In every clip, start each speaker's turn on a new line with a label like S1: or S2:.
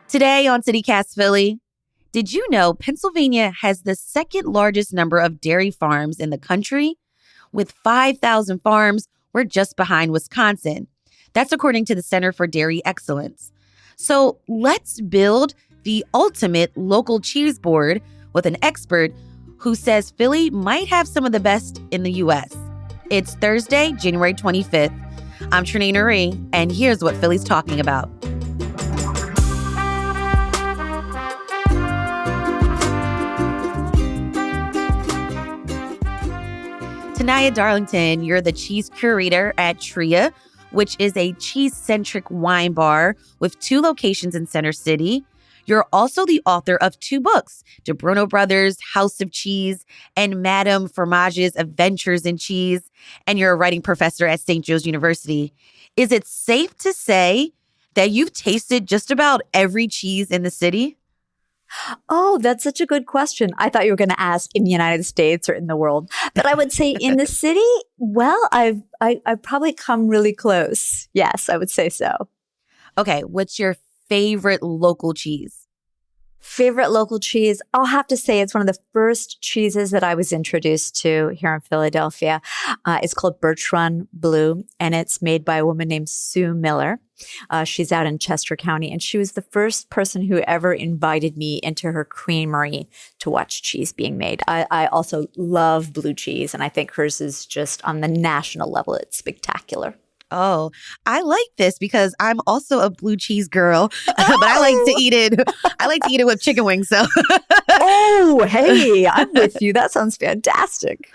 S1: Today on CityCast Philly, did you know Pennsylvania has the second largest number of dairy farms in the country? With 5,000 farms, we're just behind Wisconsin. That's according to the Center for Dairy Excellence. So let's build the ultimate local cheese board with an expert who says Philly might have some of the best in the U.S. It's Thursday, January 25th. I'm Trenae Nuri, and here's what Philly's talking about. Tanaya Darlington, you're the cheese curator at Tria, which is a cheese-centric wine bar with 2 locations in Center City. You're also the author of 2 books, DeBruno Brothers' House of Cheese and Madame Fromage's Adventures in Cheese, and you're a writing professor at St. Joe's University. Is it safe to say that you've tasted just about every cheese in the city?
S2: Oh, that's such a good question. I thought you were going to ask in the United States or in the world. But I would say in the city, well, I've probably come really close. Yes, I would say so.
S1: Okay, what's your favorite local cheese?
S2: Favorite local cheese? I'll have to say it's one of the first cheeses that I was introduced to here in Philadelphia. It's called Birch Run Blue, and it's made by a woman named Sue Miller. She's out in Chester County, and she was the first person who ever invited me into her creamery to watch cheese being made. I also love blue cheese, and I think hers is just on the national level. It's spectacular.
S1: Oh, I like this because I'm also a blue cheese girl, but I like to eat it. I like to eat it with chicken wings. So,
S2: oh, hey, I'm with you. That sounds fantastic.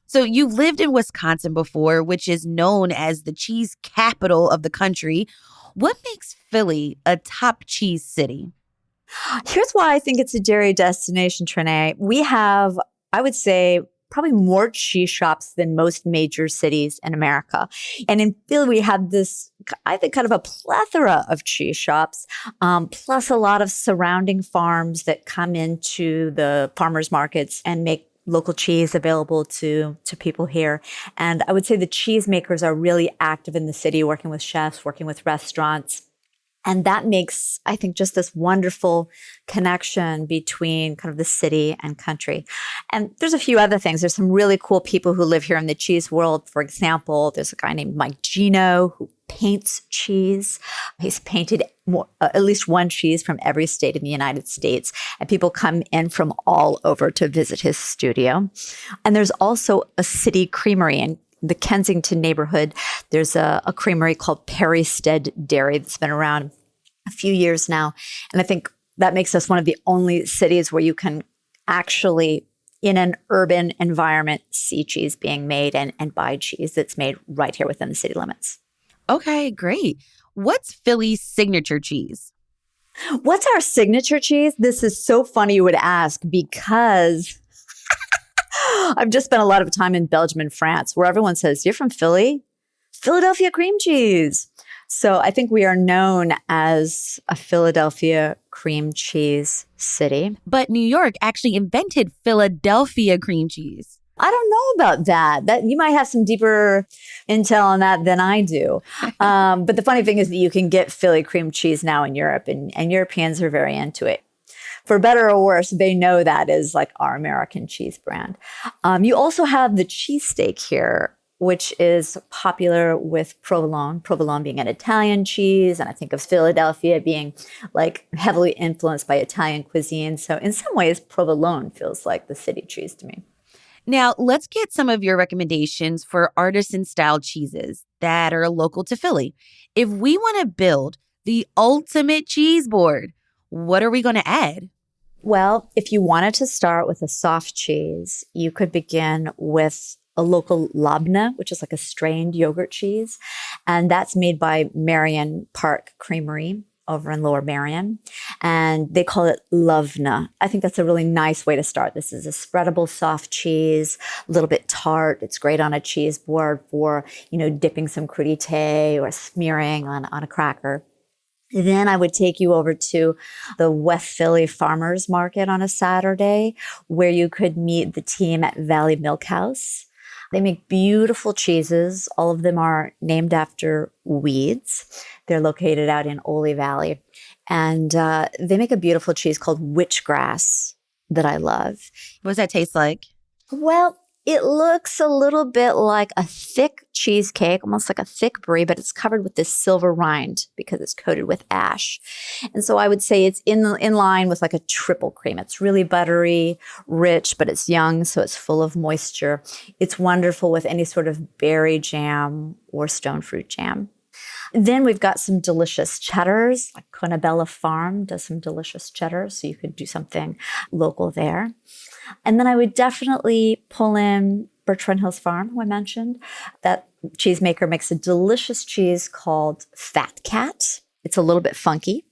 S1: So you've lived in Wisconsin before, which is known as the cheese capital of the country. What makes Philly a top cheese city?
S2: Here's why I think it's a dairy destination, Trenae. We have, I would say, probably more cheese shops than most major cities in America. And in Philly, we have this, I think, kind of a plethora of cheese shops, plus a lot of surrounding farms that come into the farmers markets and make local cheese available to people here. And I would say the cheesemakers are really active in the city, working with chefs, working with restaurants. And that makes, I think, just this wonderful connection between kind of the city and country. And there's a few other things. There's some really cool people who live here in the cheese world. For example, there's a guy named Mike Gino who paints cheese. He's painted at least one cheese from every state in the United States. And people come in from all over to visit his studio. And there's also a city creamery in the Kensington neighborhood. There's a creamery called Perry Stead Dairy that's been around a few years now. And I think that makes us one of the only cities where you can actually, in an urban environment, see cheese being made and buy cheese that's made right here within the city limits.
S1: Okay, great. What's Philly's signature cheese?
S2: What's our signature cheese? This is so funny you would ask because I've just spent a lot of time in Belgium and France where everyone says, "You're from Philly? Philadelphia cream cheese." So I think we are known as a Philadelphia cream cheese city.
S1: But New York actually invented Philadelphia cream cheese.
S2: I don't know about that. You might have some deeper intel on that than I do. But the funny thing is that you can get Philly cream cheese now in Europe, and Europeans are very into it. For better or worse, they know that is like our American cheese brand. You also have the cheesesteak here, which is popular with provolone being an Italian cheese. And I think of Philadelphia being like heavily influenced by Italian cuisine. So in some ways, provolone feels like the city cheese to me.
S1: Now, let's get some of your recommendations for artisan-style cheeses that are local to Philly. If we want to build the ultimate cheese board, what are we going to add?
S2: Well, if you wanted to start with a soft cheese, you could begin with a local labne, which is like a strained yogurt cheese. And that's made by Marion Park Creamery over in Lower Marion. And they call it Lovna. I think that's a really nice way to start. This is a spreadable soft cheese, a little bit tart. It's great on a cheese board for, dipping some crudité or smearing on a cracker. Then I would take you over to the West Philly Farmers Market on a Saturday, where you could meet the team at Valley Milk House. They make beautiful cheeses. All of them are named after weeds. They're located out in Ole Valley. And they make a beautiful cheese called witchgrass that I love.
S1: What does that taste like?
S2: Well, it looks a little bit like a thick cheesecake, almost like a thick brie, but it's covered with this silver rind because it's coated with ash. And so I would say it's in line with like a triple cream. It's really buttery, rich, but it's young, so it's full of moisture. It's wonderful with any sort of berry jam or stone fruit jam. Then we've got some delicious cheddars, like Conabella Farm does some delicious cheddar, so you could do something local there. And then I would definitely pull in Bertrand Hills Farm, who I mentioned. That cheesemaker makes a delicious cheese called Fat Cat. It's a little bit funky,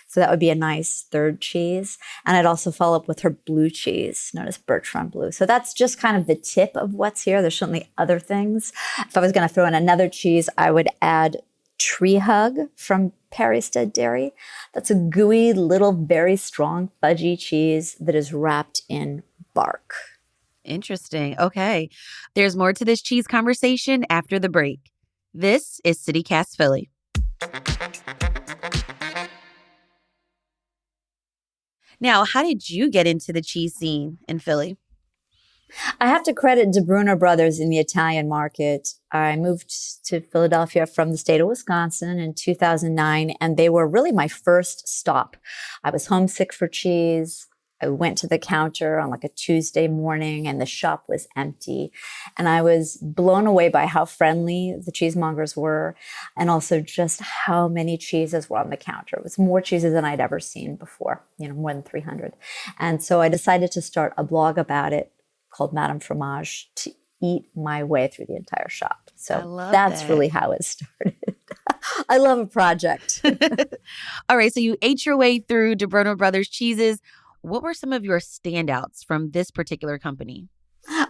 S2: so that would be a nice third cheese. And I'd also follow up with her blue cheese, known as Bertrand Blue. So that's just kind of the tip of what's here. There's certainly other things. If I was going to throw in another cheese, I would add Tree Hug from Perrystead Dairy. That's a gooey, little, very strong, fudgy cheese that is wrapped in bark.
S1: Interesting. Okay. There's more to this cheese conversation after the break. This is CityCast Philly. Now, how did you get into the cheese scene in Philly?
S2: I have to credit DeBruno Brothers in the Italian market. I moved to Philadelphia from the state of Wisconsin in 2009, and they were really my first stop. I was homesick for cheese. I went to the counter on like a Tuesday morning, and the shop was empty. And I was blown away by how friendly the cheesemongers were, and also just how many cheeses were on the counter. It was more cheeses than I'd ever seen before, more than 300. And so I decided to start a blog about it called Madame Fromage to eat my way through the entire shop. So that's really how it started. I love a project.
S1: All right. So you ate your way through DeBruno Brothers cheeses. What were some of your standouts from this particular company?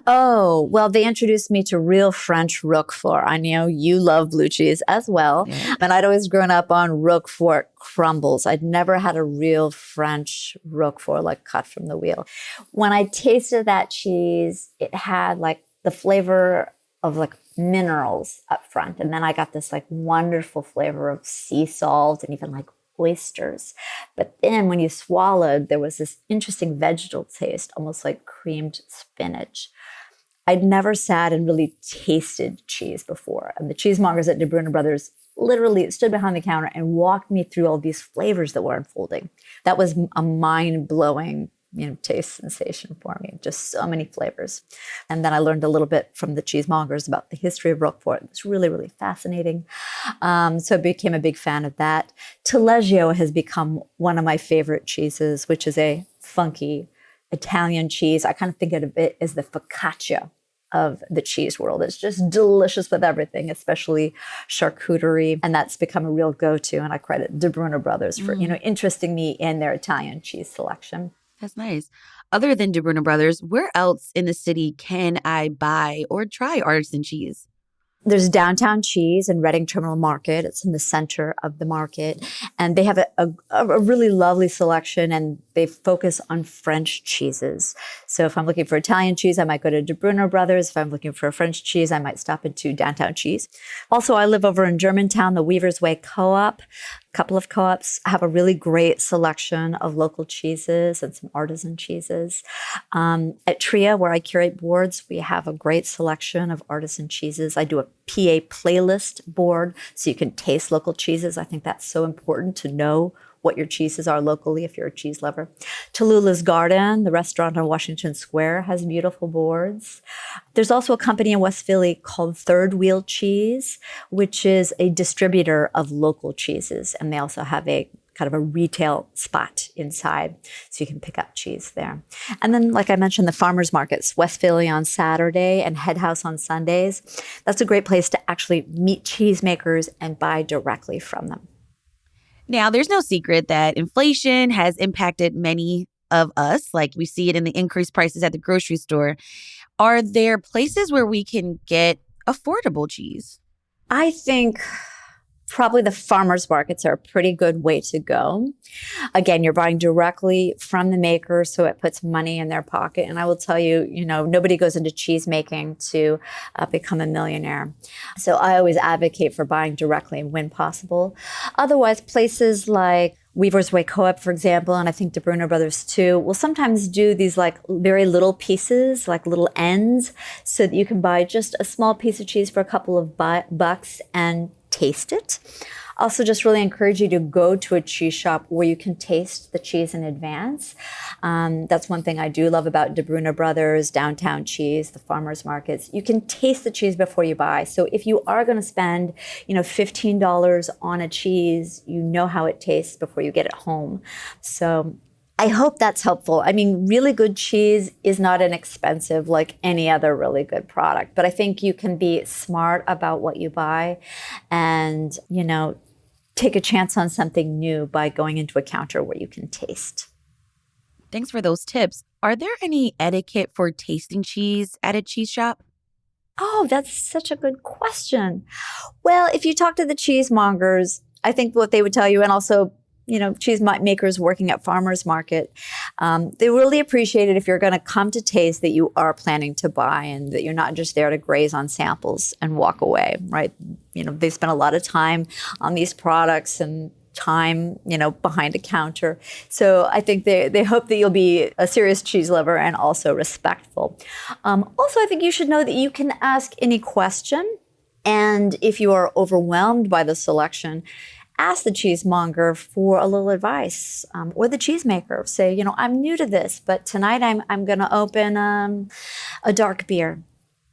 S2: Oh, well, they introduced me to real French Roquefort. I know you love blue cheese as well. Yeah. And I'd always grown up on Roquefort crumbles. I'd never had a real French Roquefort like cut from the wheel. When I tasted that cheese, it had like the flavor of like minerals up front. And then I got this like wonderful flavor of sea salt and even like oysters. But then when you swallowed, there was this interesting vegetal taste, almost like creamed spinach. I'd never sat and really tasted cheese before. And the cheesemongers at DeBruno Brothers literally stood behind the counter and walked me through all these flavors that were unfolding. That was a mind-blowing taste sensation for me. Just so many flavors. And then I learned a little bit from the cheesemongers about the history of Roquefort. It was really, really fascinating. So I became a big fan of that. Taleggio has become one of my favorite cheeses, which is a funky Italian cheese. I kind of think of it as the focaccia of the cheese world. It's just delicious with everything, especially charcuterie. And that's become a real go-to. And I credit DeBruno Brothers for, interesting me in their Italian cheese selection.
S1: That's nice. Other than DeBruno Brothers, where else in the city can I buy or try artisan cheese?
S2: There's Downtown Cheese in Reading Terminal Market. It's in the center of the market. And they have a really lovely selection, and they focus on French cheeses. So if I'm looking for Italian cheese, I might go to DeBruno Brothers. If I'm looking for French cheese, I might stop into Downtown Cheese. Also, I live over in Germantown, the Weaver's Way Co-op. A couple of co-ops have a really great selection of local cheeses and some artisan cheeses. At Tria, where I curate boards, we have a great selection of artisan cheeses. I do a PA playlist board so you can taste local cheeses. I think that's so important to know what your cheeses are locally if you're a cheese lover. Tallulah's Garden, the restaurant on Washington Square, has beautiful boards. There's also a company in West Philly called Third Wheel Cheese, which is a distributor of local cheeses. And they also have a kind of a retail spot inside, so you can pick up cheese there. And then, like I mentioned, the farmers markets, West Philly on Saturday and Head House on Sundays. That's a great place to actually meet cheesemakers and buy directly from them.
S1: Now, there's no secret that inflation has impacted many of us, like we see it in the increased prices at the grocery store. Are there places where we can get affordable cheese?
S2: I think probably the farmers markets are a pretty good way to go. Again, you're buying directly from the maker, so it puts money in their pocket. And I will tell you, nobody goes into cheese making to become a millionaire. So I always advocate for buying directly when possible. Otherwise, places like Weaver's Way Co-op, for example, and I think DeBruno Brothers too, will sometimes do these like very little pieces, like little ends, so that you can buy just a small piece of cheese for a couple of bucks and taste it. Also, just really encourage you to go to a cheese shop where you can taste the cheese in advance. That's one thing I do love about DeBruno Brothers, Downtown Cheese, the farmers markets. You can taste the cheese before you buy. So if you are going to spend, $15 on a cheese, you know how it tastes before you get it home. So I hope that's helpful. I mean, really good cheese is not inexpensive like any other really good product, but I think you can be smart about what you buy and, take a chance on something new by going into a counter where you can taste.
S1: Thanks for those tips. Are there any etiquette for tasting cheese at a cheese shop?
S2: Oh, that's such a good question. Well, if you talk to the cheesemongers, I think what they would tell you, and also cheese makers working at farmers market, they really appreciate it if you're going to come to taste that you are planning to buy and that you're not just there to graze on samples and walk away, right? They spend a lot of time on these products and time, behind a counter. So I think they hope that you'll be a serious cheese lover and also respectful. Also, I think you should know that you can ask any question. And if you are overwhelmed by the selection, ask the cheesemonger for a little advice, or the cheesemaker. Say, I'm new to this, but tonight I'm going to open a dark beer.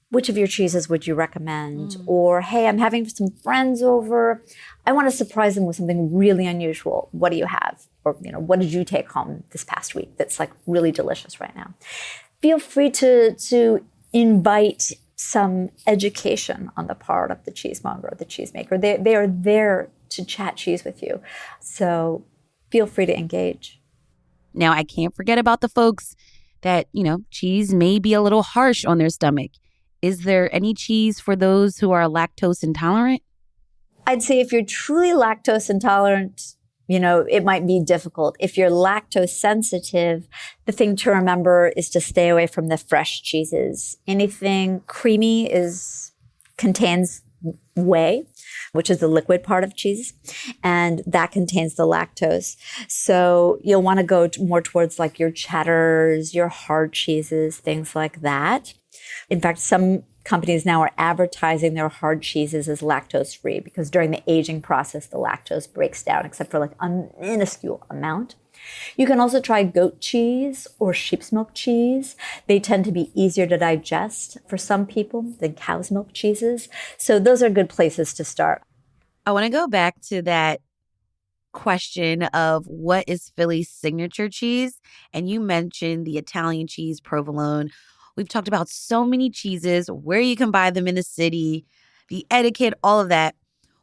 S2: Which of your cheeses would you recommend? Or, hey, I'm having some friends over. I want to surprise them with something really unusual. What do you have? Or, what did you take home this past week that's like really delicious right now? Feel free to invite some education on the part of the cheesemonger or the cheesemaker. They are there to chat cheese with you. So feel free to engage.
S1: Now, I can't forget about the folks that, cheese may be a little harsh on their stomach. Is there any cheese for those who are lactose intolerant?
S2: I'd say if you're truly lactose intolerant, it might be difficult. If you're lactose sensitive, the thing to remember is to stay away from the fresh cheeses. Anything creamy contains whey, which is the liquid part of cheese, and that contains the lactose. So you'll want to go more towards like your cheddars, your hard cheeses, things like that. In fact, some companies now are advertising their hard cheeses as lactose-free because during the aging process, the lactose breaks down except for like a minuscule amount. You can also try goat cheese or sheep's milk cheese. They tend to be easier to digest for some people than cow's milk cheeses. So those are good places to start.
S1: I want to go back to that question of what is Philly's signature cheese? And you mentioned the Italian cheese, provolone. We've talked about so many cheeses, where you can buy them in the city, the etiquette, all of that.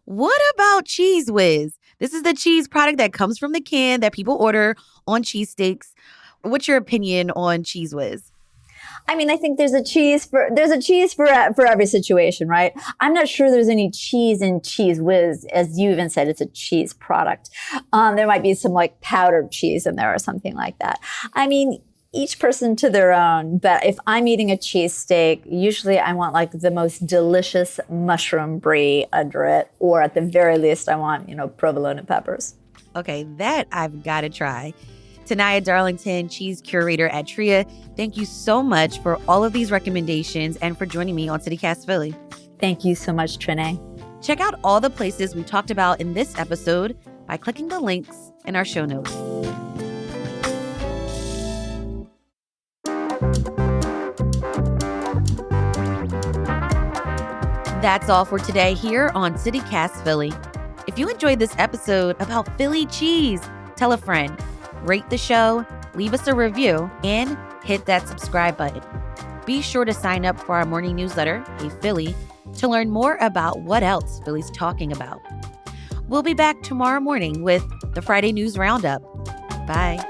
S1: What about Cheez Whiz? This is the cheese product that comes from the can that people order on cheesesteaks. What's your opinion on Cheez Whiz?
S2: I mean, I think there's a cheese for every situation, right? I'm not sure there's any cheese in Cheez Whiz. As you even said, it's a cheese product. There might be some like powdered cheese in there or something like that. I mean, each person to their own. But if I'm eating a cheesesteak, usually I want like the most delicious mushroom brie under it, or at the very least, I want, provolone and peppers.
S1: Okay, that I've got to try. Tanaya Darlington, cheese curator at Tria, thank you so much for all of these recommendations and for joining me on CityCast Philly.
S2: Thank you so much, Trinae.
S1: Check out all the places we talked about in this episode by clicking the links in our show notes. That's all for today here on CityCast Philly. If you enjoyed this episode about Philly cheese, tell a friend, rate the show, leave us a review, and hit that subscribe button. Be sure to sign up for our morning newsletter, Hey Philly, to learn more about what else Philly's talking about. We'll be back tomorrow morning with the Friday News Roundup. Bye.